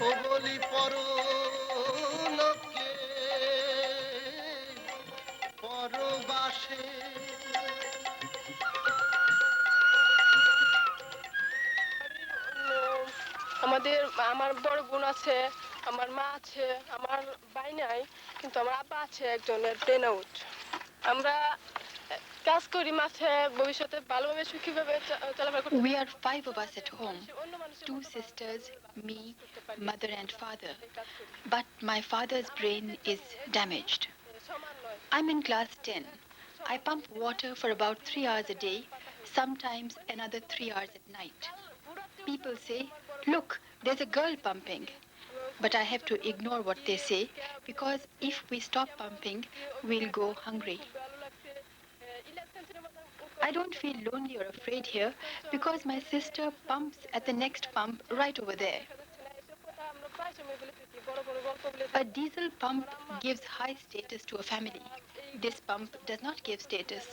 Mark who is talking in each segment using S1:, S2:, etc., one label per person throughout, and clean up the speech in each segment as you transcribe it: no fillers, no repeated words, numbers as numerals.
S1: ও বলি পরলোকে পরবাসে
S2: আমাদের আমার বড় বোন আছে, আমার মা আছে, আমার ভাই নাই, কিন্তু আমার আব্বা আছে একজনের ব্রেন আউট। আমরা কাজ করি মাঠে, ভবিষ্যতে ভালোভাবে সুখীভাবে চলাফেরা করতে।
S3: We are five of us at home, two sisters, me, mother and father. But my father's brain is damaged. I'm in class 10. I pump water for about 3 hours a day, sometimes another 3 hours at night. People say, look, there's a girl pumping. But I have to ignore what they say because if we stop pumping, we'll go hungry. I don't feel lonely or afraid here because my sister pumps at the next pump right over there. A diesel pump gives high status to a family. This pump does not give status,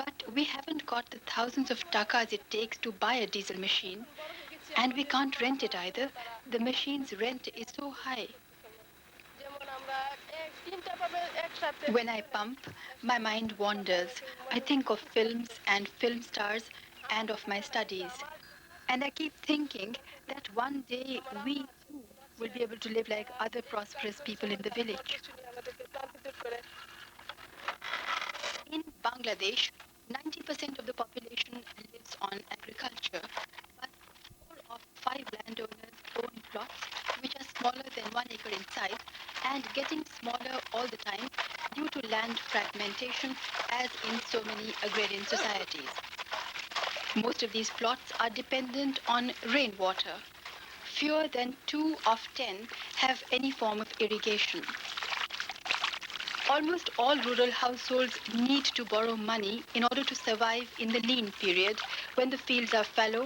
S3: but we haven't got the thousands of takas it takes to buy a diesel machine, and we can't rent it either. The machine's rent is so high. When I pump, my mind wanders. I think of films and film stars and of my studies. And I keep thinking that one day we too will be able to live like other prosperous people in the village. In Bangladesh, 90% of the population lives on agriculture, but 4 of 5 landowners own plots which are smaller than 1 acre in size and getting smaller all the time due to land fragmentation as in so many agrarian societies. Most of these plots are dependent on rainwater. Fewer than 2 of 10 have any form of irrigation. Almost all rural households need to borrow money in order to survive in the lean period when the fields are fallow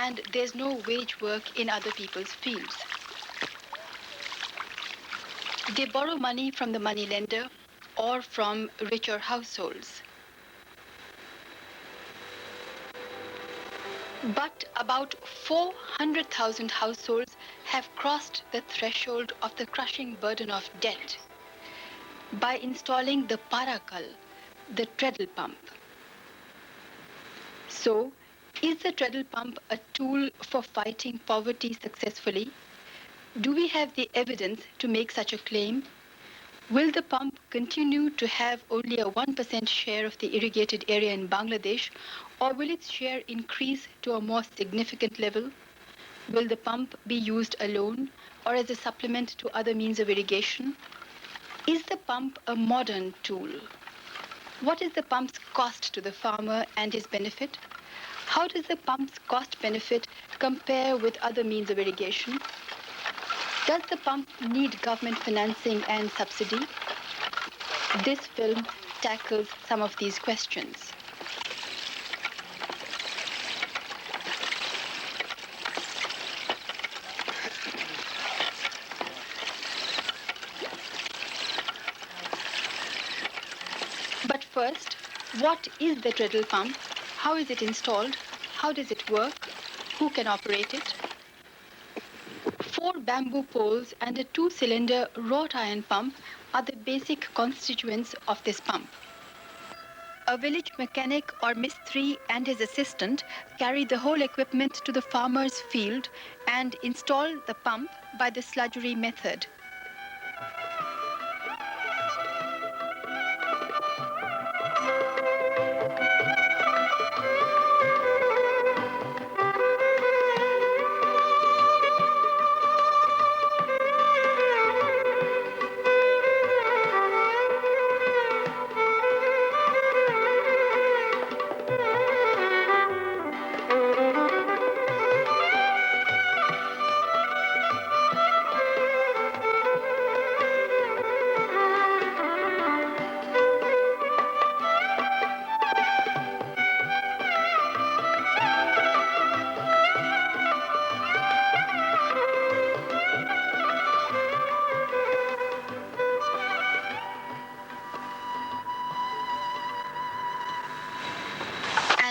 S3: and there's no wage work in other people's fields. They borrow money from the moneylender or from richer households. But about 400,000 households have crossed the threshold of the crushing burden of debt by installing the parakal, the treadle pump. So, is the treadle pump a tool for fighting poverty successfully? Do we have the evidence to make such a claim? Will the pump continue to have only a 1% share of the irrigated area in Bangladesh, or will its share increase to a more significant level? Will the pump be used alone or as a supplement to other means of irrigation? Is the pump a modern tool? What is the pump's cost to the farmer and his benefit? How does the pump's cost benefit compare with other means of irrigation? Does the pump need government financing and subsidy? This film tackles some of these questions. But first, what is the treadle pump? How is it installed? How does it work? Who can operate it? 4 bamboo poles and a 2-cylinder wrought iron pump are the basic constituents of this pump. A village mechanic or mistri and his assistant carry the whole equipment to the farmer's field and install the pump by the sludgery method.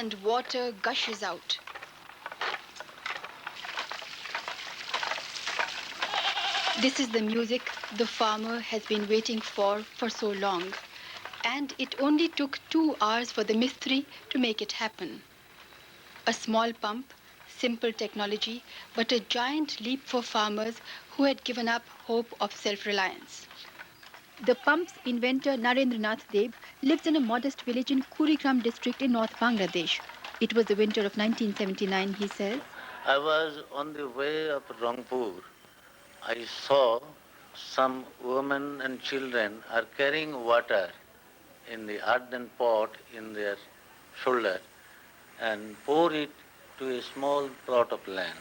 S3: And water gushes out. This is the music the farmer has been waiting for so long. And it only took 2 hours for the Mistri to make it happen. A small pump, simple technology, but a giant leap for farmers who had given up hope of self-reliance.
S4: The pump's inventor Narendranath Deb lives in a modest village in Kurigram district in North Bangladesh. It was the winter of 1979, he says.
S5: I was on the way of Rangpur. I saw some women and children are carrying water in the earthen pot in their shoulder and pour it to a small plot of land.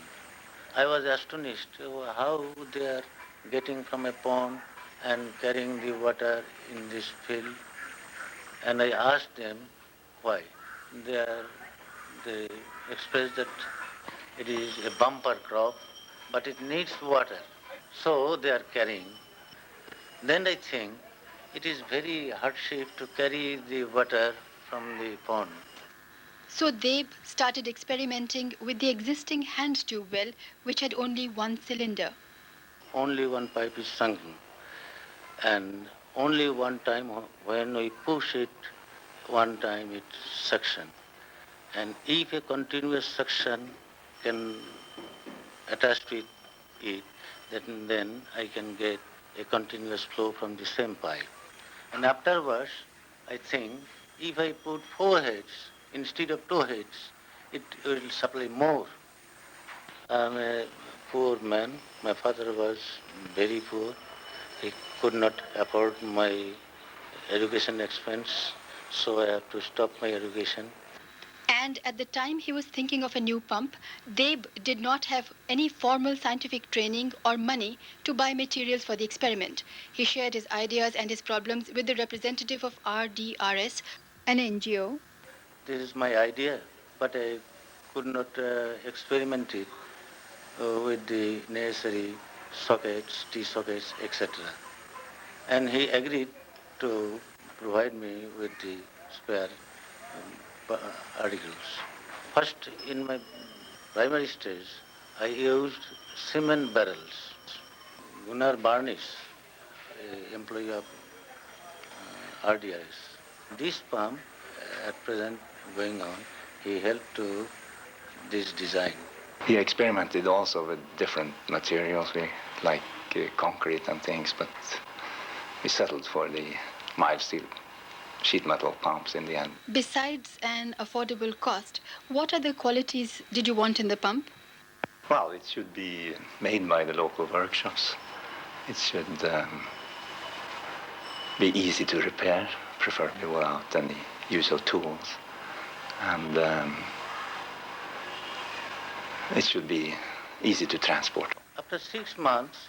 S5: I was astonished how they are getting from a pond and carrying the water in this field. And I asked them why. They, are, they expressed that it is a bumper crop, but it needs water. So they are carrying. Then I think it is very hardship to carry the water from the pond.
S3: So Deb started experimenting with the existing hand tube well, which had only one cylinder.
S5: Only one pipe is sunken. And only one time when we push it, one time it suction. And if a continuous suction can attach to it, then I can get a continuous flow from the same pipe. And afterwards, I think if I put 4 heads instead of 2 heads, it will supply more. I'm a poor man. My father was very poor. He could not afford my education expense, so I have to stop my education.
S3: And at the time he was thinking of a new pump, Deb did not have any formal scientific training or money to buy materials for the experiment. He shared his ideas and his problems with the representative of RDRS,
S4: An NGO.
S5: This is my idea, but I could not experiment it with the necessary sockets, T-sockets, etc. And he agreed to provide me with the spare articles. First, in my primary stage, I used cement barrels. Gunnar Barnish, employee of RDIS. This pump, at present going on, he helped to this design.
S6: He experimented also with different materials, like concrete and things, but we settled for the mild steel sheet metal pumps in the end.
S3: Besides an affordable cost, what other qualities did you want in the pump?
S6: Well, it should be made by the local workshops. It should be easy to repair, preferably without any usual tools. And it should be easy to transport.
S5: After 6 months,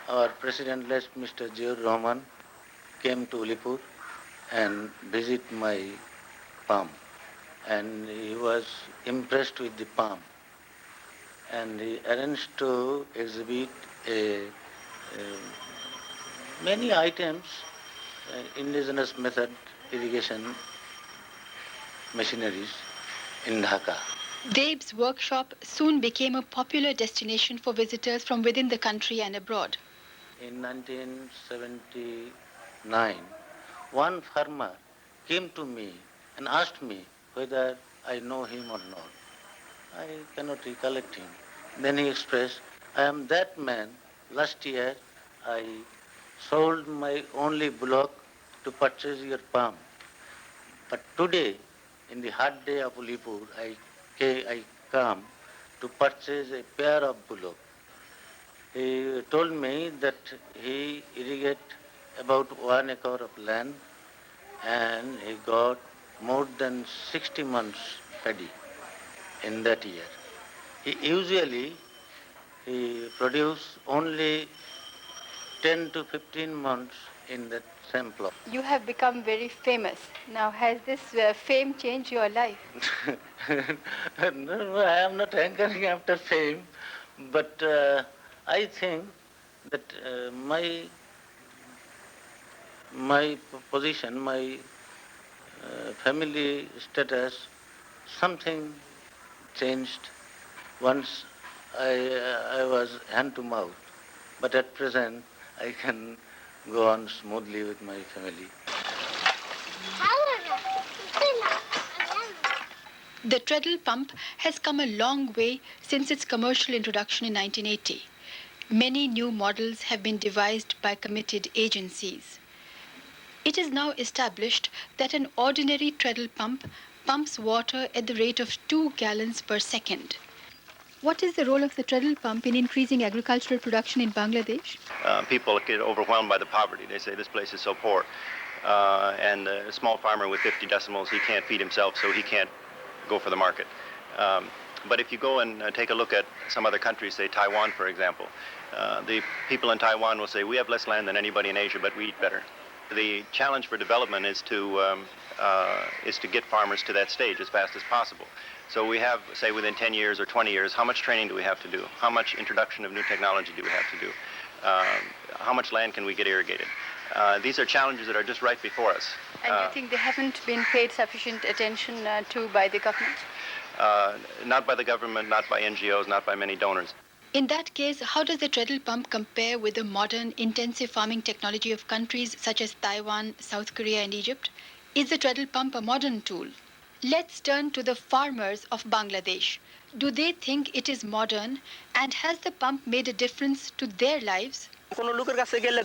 S5: our president, Mr. Ziaur Rahman, came to Ulipur and visit my pump. And he was impressed with the pump. And he arranged to exhibit many items, indigenous method irrigation machineries in Dhaka.
S3: Deb's workshop soon became a popular destination for visitors from within the country and abroad.
S5: In 1979, one farmer came to me and asked me whether I know him or not. I cannot recollect him. Then he expressed, I am that man. Last year, I sold my only bullock to purchase your pump. But today, in the hot day of Ulipur, I come to purchase a pair of bullock. He told me that he irrigated about 1 acre of land and he got more than 60 months paddy in that year. He produce only 10 to 15 months in that same plot.
S3: You have become very famous. Now, has this fame changed your life?
S5: No, I am not hankering after fame, but I think that my position, my family status, something changed once I was hand to mouth. But at present, I can go on smoothly with my family.
S3: The treadle pump has come a long way since its commercial introduction in 1980. Many new models have been devised by committed agencies. It is now established that an ordinary treadle pump pumps water at the rate of 2 gallons per second.
S4: What is the role of the treadle pump in increasing agricultural production in Bangladesh?
S7: People get overwhelmed by the poverty. They say this place is so poor. And a small farmer with 50 decimals, he can't feed himself, so he can't go for the market. But if you go and take a look at some other countries, say Taiwan, for example, the people in Taiwan will say, we have less land than anybody in Asia, but we eat better. The challenge for development is to get farmers to that stage as fast as possible. So we have, say, within 10 years or 20 years, how much training do we have to do? How much introduction of new technology do we have to do? How much land can we get irrigated? These are challenges that are just right before us.
S3: And you think they haven't been paid sufficient attention to by the government?
S7: Not by the government, not by NGOs, not by many donors.
S3: In that case, how does the treadle pump compare with the modern intensive farming technology of countries such as Taiwan, South Korea and Egypt? Is the treadle pump a modern tool? Let's turn to the farmers of Bangladesh. Do they think it is modern, and has the pump made a difference to their lives?
S8: কোনো লোকের কাছে গেলে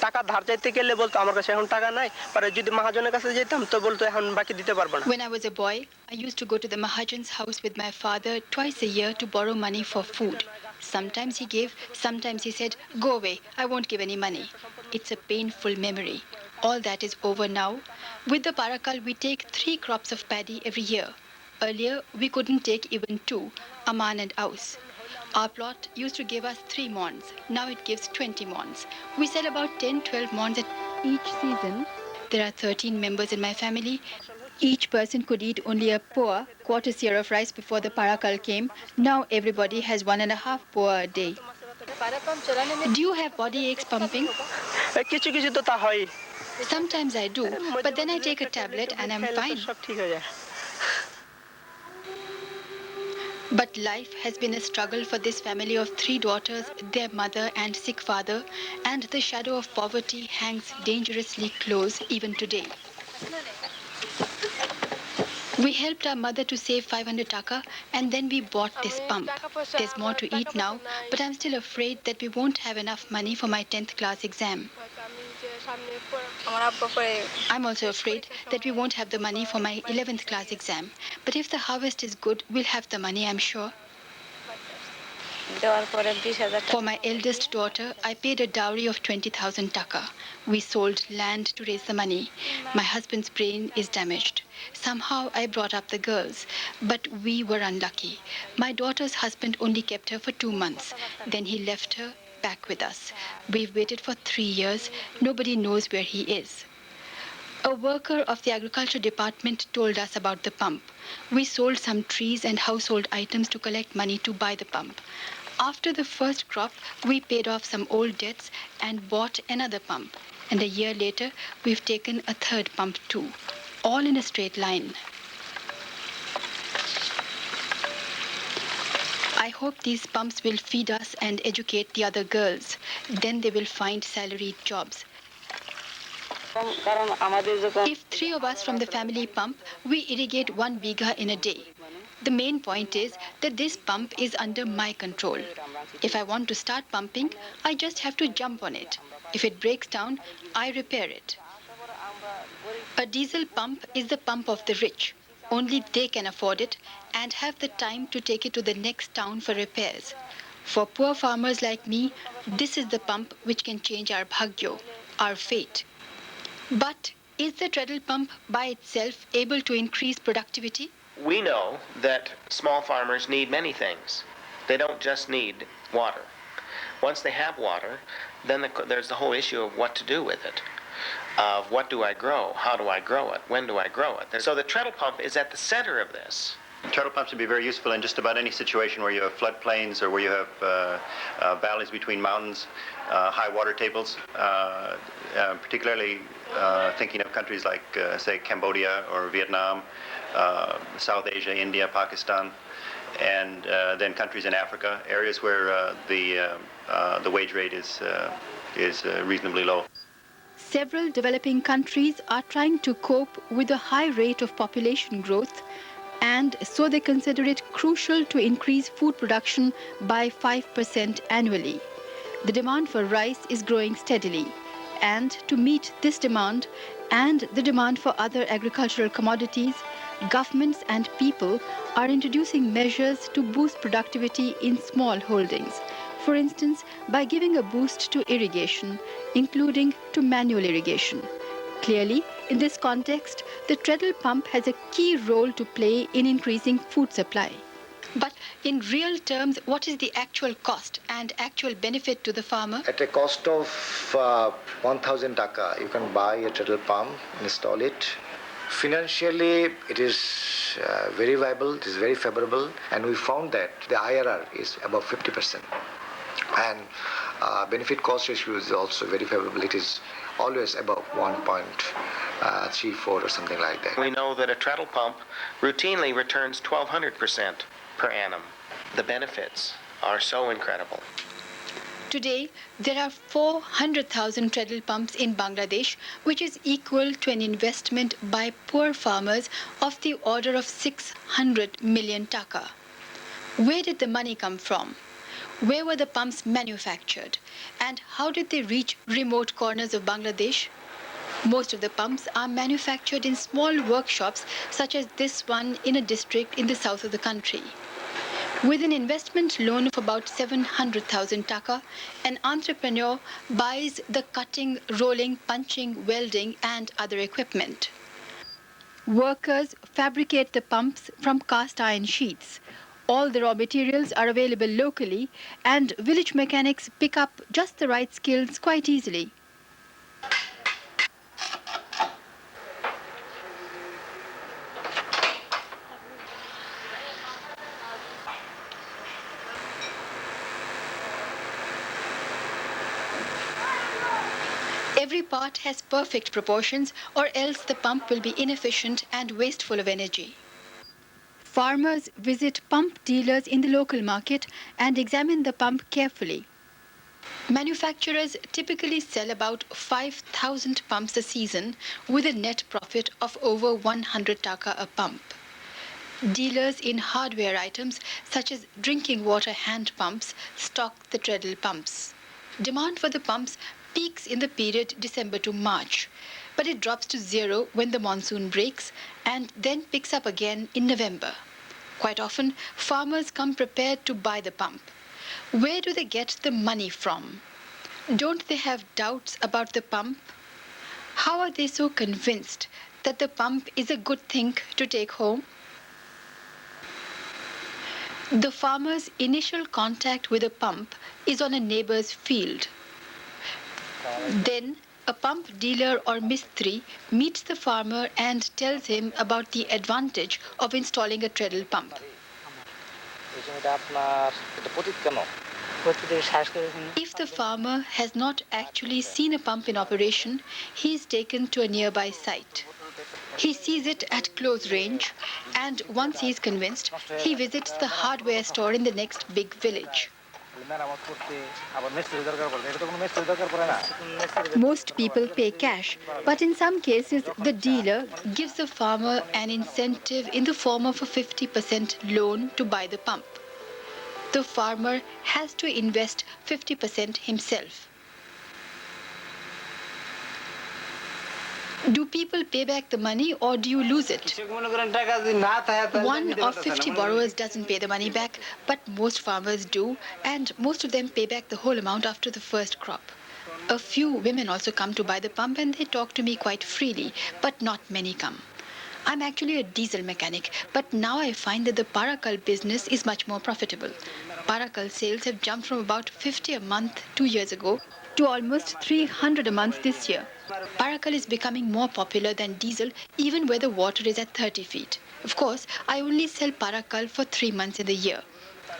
S8: টাকা ধার চাইতে গেলে বলতো আমার কাছে এখন টাকা নাই পরে যদি মহাজনের কাছে যেতাম তো বলতো এখন বাকি দিতে পারবো না
S3: When I was a boy, I used to go to the Mahajan's house with my father twice a year to borrow money for food. Sometimes he gave, sometimes he said, go away, I won't give any money. It's a painful memory. All that is over now. With the Parakal, we take 3 crops of paddy every year. Earlier, we couldn't take even 2, Aman and Aus. Our plot used to give us 3 mons. Now it gives 20 mons. We sell about 10-12 mons at
S4: Each season,
S3: There are 13 members in my family.
S4: each person could eat only a poa, quarter seer of rice before the parakal came. Now everybody has 1.5 poa a day.
S3: Do you have body aches pumping?
S8: কিছু কিছু তো তা হয়
S3: Sometimes I do, but then I take a tablet and I'm fine.
S8: সব ঠিক হয়ে যায়
S3: But life has been a struggle for this family of 3 daughters, their mother and sick father, and the shadow of poverty hangs dangerously close even today. We helped our mother to save 500 taka and then we bought this pump. There's more to eat now, but I'm still afraid that we won't have enough money for my 10th class exam. I'm also afraid that we won't have the money for my 11th class exam. But if the harvest is good, we'll have the money, I'm sure. For my eldest daughter, I paid a dowry of 20,000 taka. We sold land to raise the money. My husband's brain is damaged. Somehow I brought up the girls, but we were unlucky. My daughter's husband only kept her for 2 months. Then he left her back with us. We've waited for 3 years. Nobody knows where he is. A worker of the agriculture department told us about the pump. We sold some trees and household items to collect money to buy the pump. After the first crop, we paid off some old debts and bought another pump. And a year later, we've taken a 3rd pump too, all in a straight line. I hope these pumps will feed us and educate the other girls. Then they will find salaried jobs. If 3 of us from the family pump, we irrigate 1 bigha in a day. The main point is that this pump is under my control. If I want to start pumping, I just have to jump on it. If it breaks down, I repair it. A diesel pump is the pump of the rich. Only they can afford it and have the time to take it to the next town for repairs. For poor farmers like me, this is the pump which can change our bhagyo, our fate. But is the treadle pump by itself able to increase productivity?
S9: We know that small farmers need many things. They don't just need water. Once they have water, then there's the whole issue of what to do with it. Of what do I grow? How do I grow it? When do I grow it? So the treadle pump is at the center of this.
S7: Treadle pumps would be very useful in just about any situation where you have floodplains or where you have valleys between mountains, high water tables, particularly thinking of countries like, say, Cambodia or Vietnam, South Asia, India, Pakistan. and then countries in Africa, areas where the wage rate is reasonably low.
S4: Several developing countries are trying to cope with a high rate of population growth, and so they consider it crucial to increase food production by 5% annually. The demand for rice is growing steadily, and to meet this demand and the demand for other agricultural commodities, governments and people are introducing measures to boost productivity in small holdings. For instance, by giving a boost to irrigation, including to manual irrigation. Clearly, in this context, the treadle pump has a key role to play in increasing food supply.
S3: But in real terms, what is the actual cost and actual benefit to the farmer?
S10: At a cost of 1,000 taka, you can buy a treadle pump, install it. Financially, it is very viable, it is very favorable, and we found that the IRR is above 50%. And benefit cost ratio is also very favorable. It is always above 1.34 or something like that.
S9: We know that a treadle pump routinely returns 1,200% per annum. The benefits are so incredible.
S3: Today, there are 400,000 treadle pumps in Bangladesh, which is equal to an investment by poor farmers of the order of 600 million taka. Where did the money come from? Where were the pumps manufactured? And how did they reach remote corners of Bangladesh? Most of the pumps are manufactured in small workshops, such as this one in a district in the south of the country. With an investment loan of about 700,000 taka, an entrepreneur buys the cutting, rolling, punching, welding, and other equipment.
S4: Workers fabricate the pumps from cast iron sheets. All the raw materials are available locally, and village mechanics pick up just the right skills quite easily.
S3: Every part has perfect proportions, or else the pump will be inefficient and wasteful of energy.
S4: Farmers visit pump dealers in the local market and examine the pump carefully.
S3: Manufacturers typically sell about 5,000 pumps a season with a net profit of over 100 taka a pump. Dealers in hardware items such as drinking water hand pumps stock the treadle pumps. Demand for the pumps peaks in the period December to March, but it drops to zero when the monsoon breaks and then picks up again in November. Quite often, farmers come prepared to buy the pump. Where do they get the money from? Don't they have doubts about the pump? How are they so convinced that the pump is a good thing to take home? The farmer's initial contact with a pump is on a neighbor's field. Then, a pump dealer or mistri meets the farmer and tells him about the advantage of installing a treadle pump. If the farmer has not actually seen a pump in operation, he is taken to a nearby site. He sees it at close range, and once he is convinced, he visits the hardware store in the next big village.
S4: Most people pay cash, but in some cases the dealer gives the farmer an incentive in the form of a 50% loan to buy the pump. The farmer has to invest 50% himself. Do people pay back the money or do you lose it? One of 50 borrowers doesn't pay the money back, but most farmers do, and most of them pay back the whole amount after the first crop. A few women also come to buy the pump and they talk to me quite freely, but not many come. I'm actually a diesel mechanic, but now I find that the Parakal business is much more profitable. Parakal sales have jumped from about 50 a month 2 years ago to almost 300 a month this year. Parakal is becoming more popular than diesel even where the water is at 30 feet. Of course, I only sell Parakal for 3 months in the year.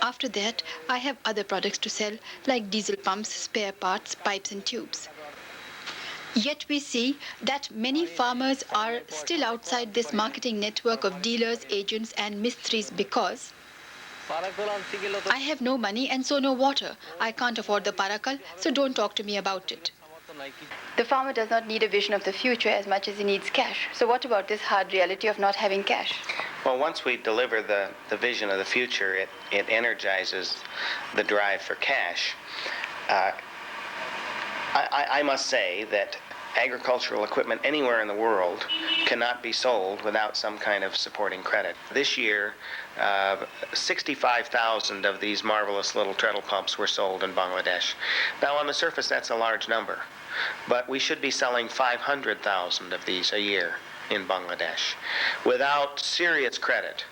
S4: After that, I have other products to sell like diesel pumps, spare parts, pipes and tubes. Yet we see that many farmers are still outside this marketing network of dealers, agents and mistris because I have no money and so no water. I can't afford the parakal, so don't talk to me about it.
S3: The farmer does not need a vision of the future as much as he needs cash. So what about this hard reality of not having cash?
S9: Well, once we deliver the vision of the future, it energizes the drive for cash. I must say that agricultural equipment anywhere in the world cannot be sold without some kind of supporting credit. This year, 65,000 of these marvelous little treadle pumps were sold in Bangladesh. Now, on the surface, that's a large number, but we should be selling 500,000 of these a year in Bangladesh. Without serious credit,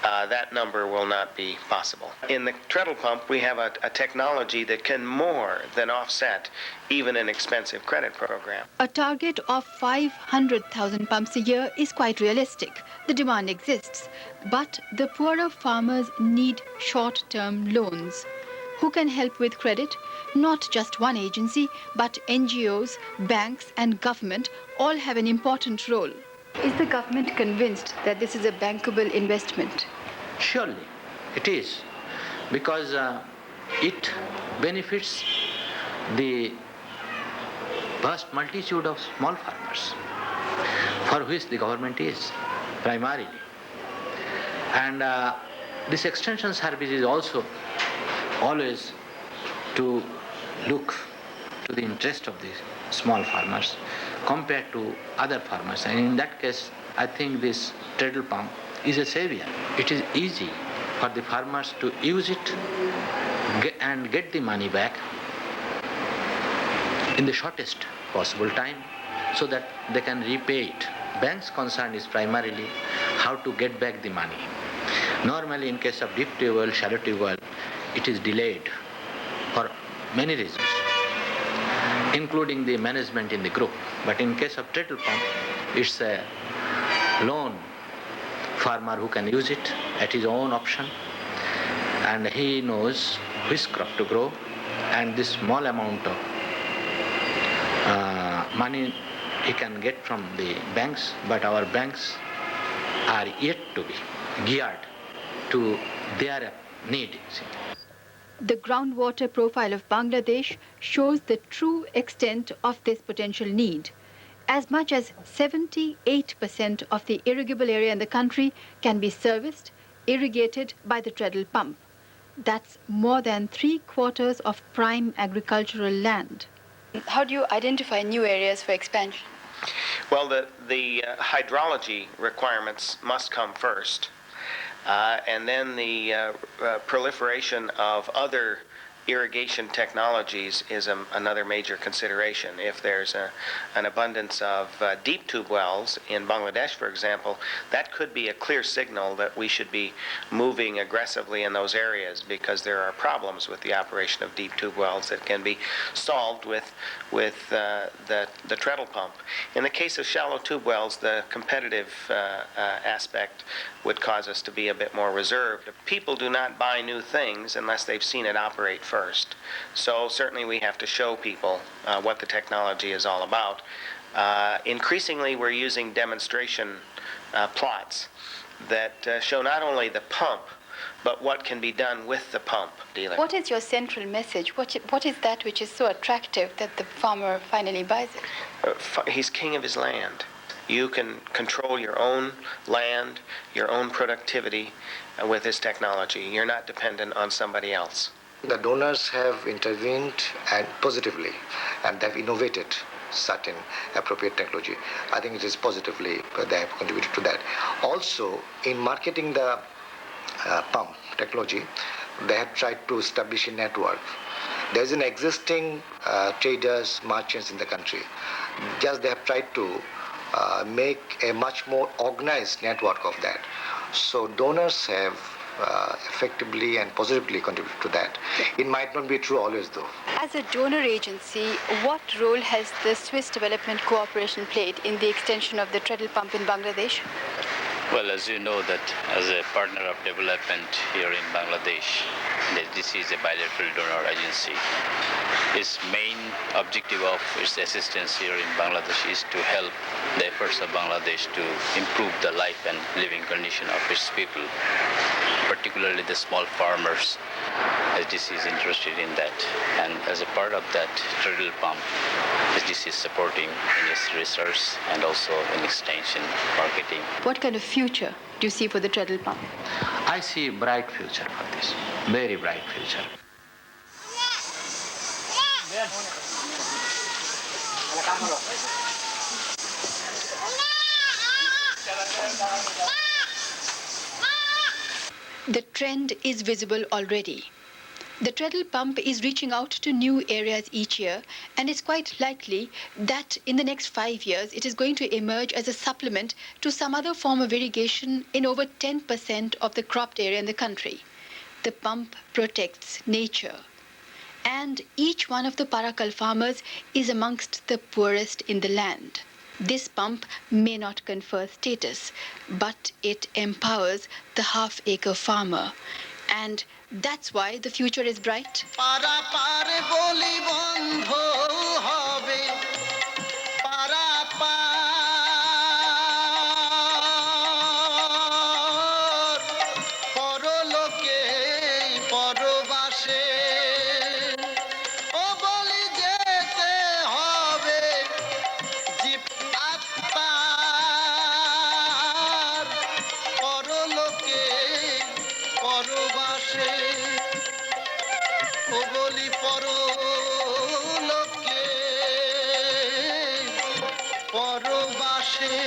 S9: that number will not be possible. In the treadle pump, we have a technology that can more than offset even an expensive credit program.
S4: A target of 500,000 pumps a year is quite realistic. The demand exists. But the poorer farmers need short-term loans. Who can help with credit? Not just one agency, but NGOs, banks and government all have an important role.
S3: Is the government convinced that this is a bankable investment?
S11: Surely it is, because it benefits the vast multitude of small farmers for which the government is primarily. And this extension service is also always to look to the interest of the small farmers compared to other farmers. And in that case, I think this treadle pump is a savior. It is easy for the farmers to use it and get the money back in the shortest possible time so that they can repay it. Bank's concern is primarily how to get back the money. Normally, in case of deep tube well, shallow tube well, it is delayed for many reasons, including the management in the group. But in case of treadle pump, it's a lone farmer who can use it at his own option, and he knows which crop to grow, and this small amount of money he can get from the banks, but our banks are yet to be geared to their need.
S4: The groundwater profile of Bangladesh shows the true extent of this potential need. As much as 78% of the irrigable area in the country can be serviced, irrigated by the treadle pump. That's more than 3/4 of prime agricultural land.
S3: How do you identify new areas for expansion?
S9: Well, the hydrology requirements must come first. And then the proliferation of other irrigation technologies is another major consideration. If there's an abundance of deep tube wells in Bangladesh, for example, that could be a clear signal that we should be moving aggressively in those areas, because there are problems with the operation of deep tube wells that can be solved with the treadle pump. In the case of shallow tube wells, the competitive aspect would cause us to be a bit more reserved. People do not buy new things unless they've seen it operate first. So certainly we have to show people what the technology is all about. Increasingly, we're using demonstration plots that show not only the pump, but what can be done with the pump.
S3: What is your central message? What is that which is so attractive that the farmer finally buys it?
S9: He's king of his land. You can control your own land, your own productivity with this technology. You're not dependent on somebody else.
S10: The donors have intervened and positively, and they've innovated certain appropriate technology. I think it is positively they have contributed to that. Also, in marketing the pump technology, they have tried to establish a network. There's an existing traders, merchants in the country. Just they have tried to make a much more organized network of that. So donors have effectively and positively contributed to that. It might not be true always, though.
S3: As a donor agency, what role has the Swiss Development Cooperation played in the extension of the treadle pump in Bangladesh?
S12: Well, as you know, that as a partner of development here in Bangladesh, that this is a bilateral donor agency. Its main objective of its assistance here in Bangladesh is to help the efforts of Bangladesh to improve the life and living condition of its people, particularly the small farmers. SDC is interested in that, and as a part of that treadle pump, SDC is supporting in its research and also in extension marketing.
S3: What kind of future do you see for the treadle pump?
S11: I see a bright future for this, very bright future.
S3: The trend is visible already. The treadle pump is reaching out to new areas each year, and it's quite likely that in the next 5 years it is going to emerge as a supplement to some other form of irrigation in over 10% of the cropped area in the country. The pump protects nature. And each one of the Parakal farmers is amongst the poorest in the land. This pump may not confer status, but it empowers the half-acre farmer. And that's why the future is bright.
S1: পারাপারে বলি বন্ধ হবে পারাপার পরলোকে পরবাসে ও বলি যেতে হবে জীব আত্মার পরলোকে পরবাসে ও বলি পরলোকে পরবাসে